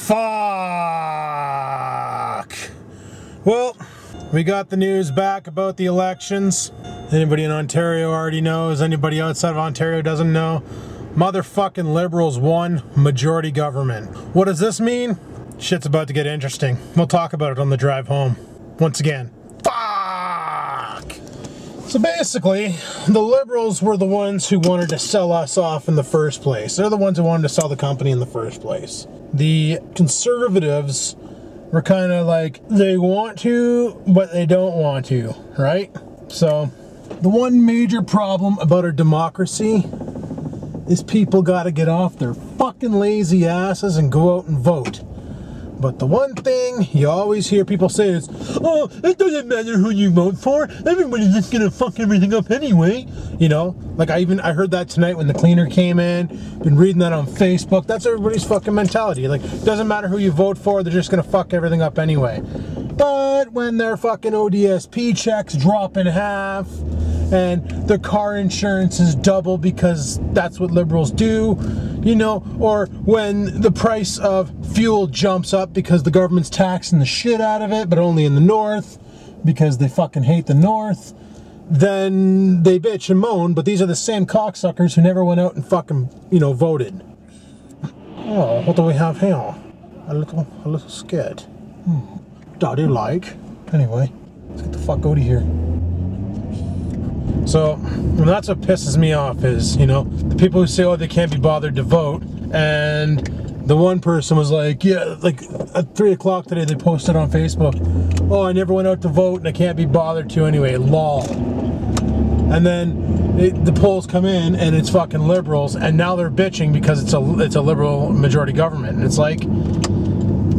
Fuck. Well, we got the news back about the elections. Anybody in Ontario already knows. Anybody outside of Ontario doesn't know. Motherfucking Liberals won majority government. What does this mean? Shit's about to get interesting. We'll talk about it on the drive home. Once again. Fuck! So basically, the Liberals were the ones who wanted to sell us off in the first place. They're the ones who wanted to sell the company in the first place. The Conservatives were kind of like, they want to, but they don't want to, right? So, the one major problem about our democracy is people gotta get off their fucking lazy asses and go out and vote. But the one thing you always hear people say is, oh, it doesn't matter who you vote for, everybody's just gonna fuck everything up anyway. You know, like I heard that tonight when the cleaner came in, been reading that on Facebook. That's everybody's fucking mentality. Like, doesn't matter who you vote for, they're just gonna fuck everything up anyway. But when their fucking ODSP checks drop in half, and their car insurance is double because that's what Liberals do, you know, or when the price of fuel jumps up because the government's taxing the shit out of it, but only in the north, because they fucking hate the north, then they bitch and moan, but these are the same cocksuckers who never went out and fucking, you know, voted. Oh, what do we have here? A little skit. Daddy like. Anyway, let's get the fuck out of here. So, that's what pisses me off is, you know, the people who say, oh, they can't be bothered to vote, and the one person was like, yeah, like at 3 o'clock today they posted on Facebook, oh, I never went out to vote and I can't be bothered to anyway, lol. And then the polls come in and it's fucking Liberals, and now they're bitching because it's a Liberal majority government. And it's like,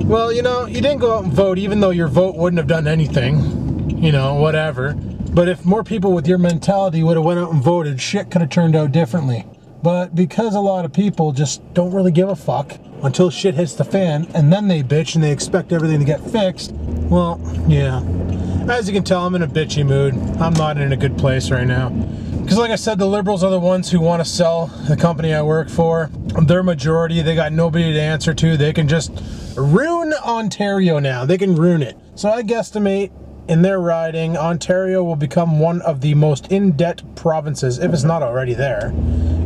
well, you know, you didn't go out and vote even though your vote wouldn't have done anything, you know, whatever. But if more people with your mentality would have went out and voted, shit could have turned out differently. But because a lot of people just don't really give a fuck until shit hits the fan, and then they bitch and they expect everything to get fixed, well, yeah. As you can tell, I'm in a bitchy mood. I'm not in a good place right now. Because like I said, the Liberals are the ones who want to sell the company I work for. They're majority. They got nobody to answer to. They can just ruin Ontario now. They can ruin it. So I guesstimate in their riding, Ontario will become one of the most in-debt provinces, if it's not already there.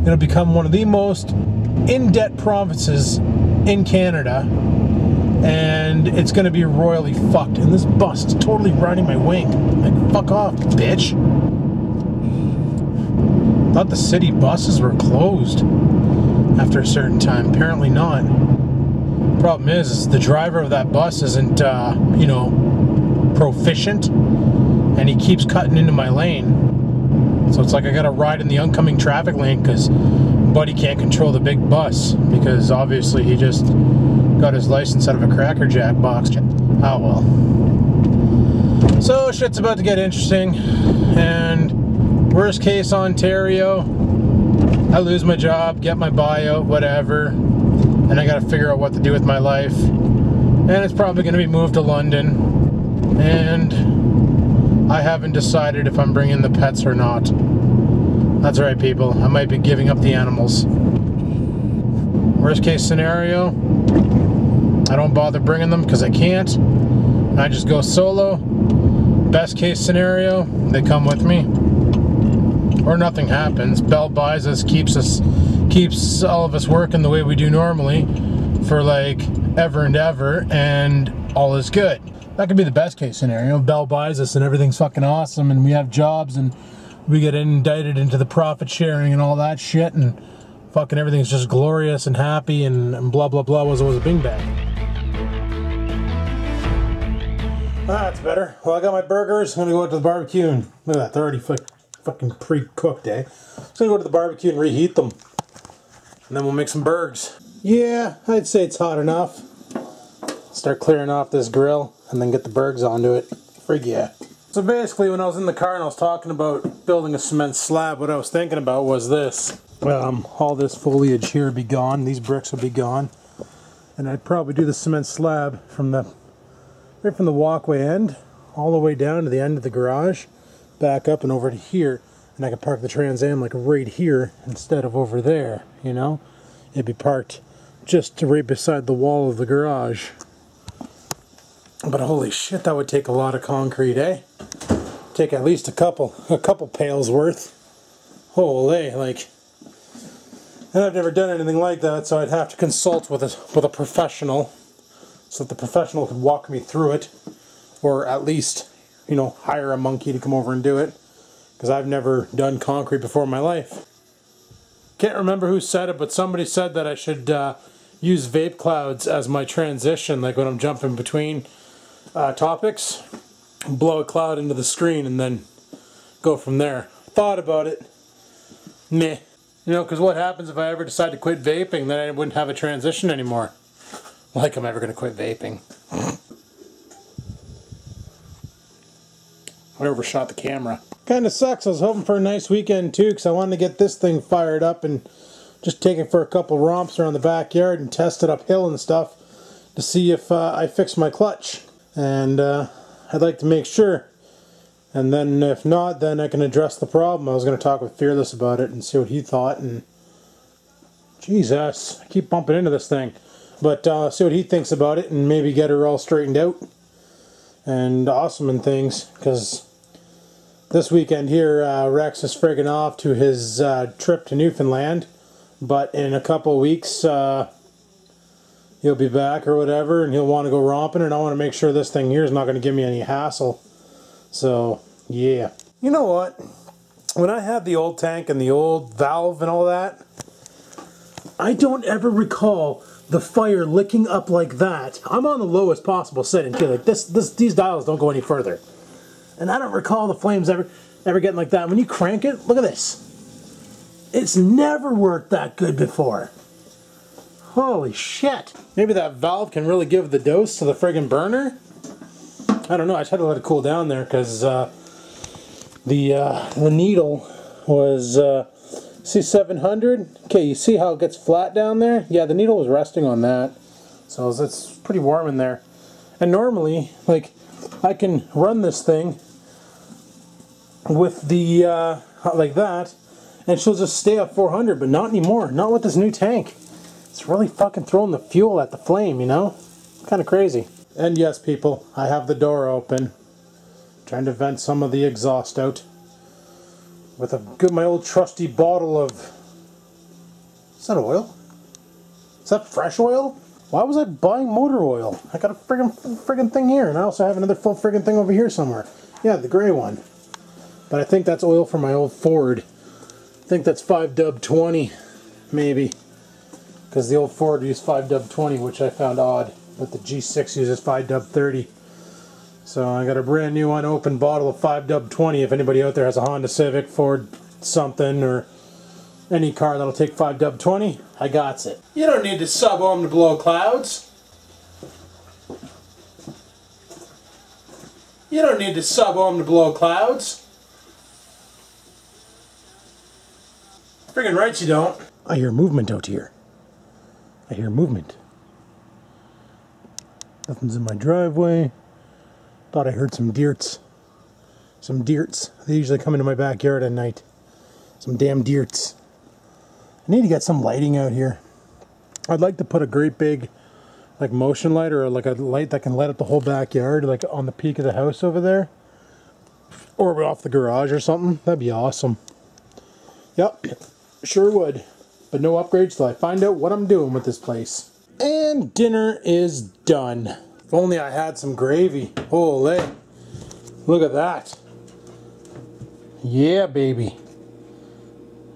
It'll become one of the most in-debt provinces in Canada, and it's going to be royally fucked. And this bus is totally riding my wing. Like, fuck off, bitch. Thought the city buses were closed after a certain time. Apparently not. Problem is the driver of that bus isn't, you know, proficient, and he keeps cutting into my lane. So it's like I gotta ride in the oncoming traffic lane because Buddy can't control the big bus, because obviously he just got his license out of a Cracker Jack box. Oh well. So shit's about to get interesting, and worst case Ontario, I lose my job, get my buyout, whatever, and I gotta figure out what to do with my life. And it's probably gonna be moved to London. And I haven't decided if I'm bringing the pets or not. That's right, people. I might be giving up the animals. Worst case scenario, I don't bother bringing them because I can't. I just go solo. Best case scenario, they come with me. Or nothing happens. Bell buys us, keeps all of us working the way we do normally for like ever and ever, and all is good. That could be the best case scenario. Bell buys us and everything's fucking awesome, and we have jobs and we get indicted into the profit sharing and all that shit, and fucking everything's just glorious and happy and blah blah blah was a bing bang. That's better. Well, I got my burgers. I'm gonna go out to the barbecue and look at that, they're already fucking pre-cooked, eh? So I'm gonna go to the barbecue and reheat them. And then we'll make some burgers. Yeah, I'd say it's hot enough. Start clearing off this grill and then get the burgers onto it. Frig yeah. So basically when I was in the car and I was talking about building a cement slab, what I was thinking about was this. All this foliage here would be gone, these bricks would be gone. And I'd probably do the cement slab right from the walkway end all the way down to the end of the garage, back up and over to here, and I could park the Trans Am like right here instead of over there, you know? It'd be parked just right beside the wall of the garage. But holy shit, that would take a lot of concrete, eh? Take at least a couple pails worth. Holy, like. And I've never done anything like that, so I'd have to consult with a professional, so that the professional could walk me through it, or at least, you know, hire a monkey to come over and do it, because I've never done concrete before in my life. Can't remember who said it, but somebody said that I should use vape clouds as my transition, like when I'm jumping between topics, blow a cloud into the screen and then go from there. Thought about it. Meh. You know, because what happens if I ever decide to quit vaping, then I wouldn't have a transition anymore. Like I'm ever going to quit vaping. I overshot the camera. Kind of sucks. I was hoping for a nice weekend too, because I wanted to get this thing fired up and just take it for a couple romps around the backyard and test it uphill and stuff to see if I fix my clutch. And I'd like to make sure. And then if not, then I can address the problem. I was going to talk with Fearless about it and see what he thought. And Jesus, I keep bumping into this thing. But see what he thinks about it and maybe get her all straightened out. And awesome and things. Because this weekend here, Rex is friggin' off to his trip to Newfoundland. But in a couple weeks, he'll be back or whatever, and he'll want to go romping, and I want to make sure this thing here is not going to give me any hassle. So, yeah. You know what? When I had the old tank and the old valve and all that, I don't ever recall the fire licking up like that. I'm on the lowest possible setting too. Like these dials don't go any further. And I don't recall the flames ever getting like that. When you crank it, look at this. It's never worked that good before. Holy shit. Maybe that valve can really give the dose to the friggin' burner? I don't know. I just had to let it cool down there because the needle was C700. Okay, you see how it gets flat down there? Yeah, the needle was resting on that. So it's pretty warm in there. And normally, like, I can run this thing with the, like that, and she'll just stay at 400, but not anymore. Not with this new tank. It's really fucking throwing the fuel at the flame, you know? Kind of crazy. And yes, people, I have the door open. Trying to vent some of the exhaust out. With my old trusty bottle of... Is that oil? Is that fresh oil? Why was I buying motor oil? I got a friggin' thing here, and I also have another full friggin' thing over here somewhere. Yeah, the gray one. But I think that's oil from my old Ford. I think that's 5W20, maybe. Because the old Ford used 5W20, which I found odd. But the G6 uses 5W30. So I got a brand new unopened bottle of 5W20. If anybody out there has a Honda Civic, Ford something, or any car that'll take 5W20, I got it. You don't need to sub-ohm to blow clouds. You don't need to sub-ohm to blow clouds. Friggin' right you don't. I hear movement out here. I hear movement. Nothing's in my driveway. Thought I heard some deerts. Some deerts. They usually come into my backyard at night. Some damn deerts. I need to get some lighting out here. I'd like to put a great big like motion light, or like a light that can light up the whole backyard, like on the peak of the house over there. Or off the garage or something. That'd be awesome. Yep, sure would. But no upgrades till I find out what I'm doing with this place. And dinner is done. If only I had some gravy. Holy. Look at that. Yeah, baby.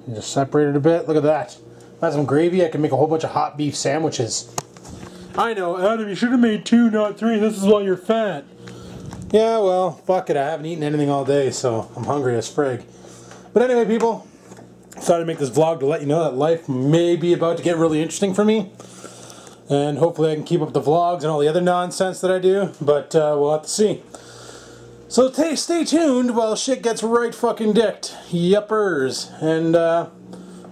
Just separate it a bit. Look at that. If I had some gravy, I can make a whole bunch of hot beef sandwiches. I know, Adam, you should have made 2, not 3. This is why you're fat. Yeah, well, fuck it. I haven't eaten anything all day, so I'm hungry as frig. But anyway, people, I thought I'd make this vlog to let you know that life may be about to get really interesting for me. And hopefully I can keep up the vlogs and all the other nonsense that I do. But we'll have to see. So stay tuned while shit gets right fucking dicked. Yuppers. And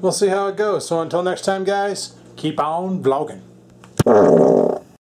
we'll see how it goes. So until next time, guys, keep on vlogging.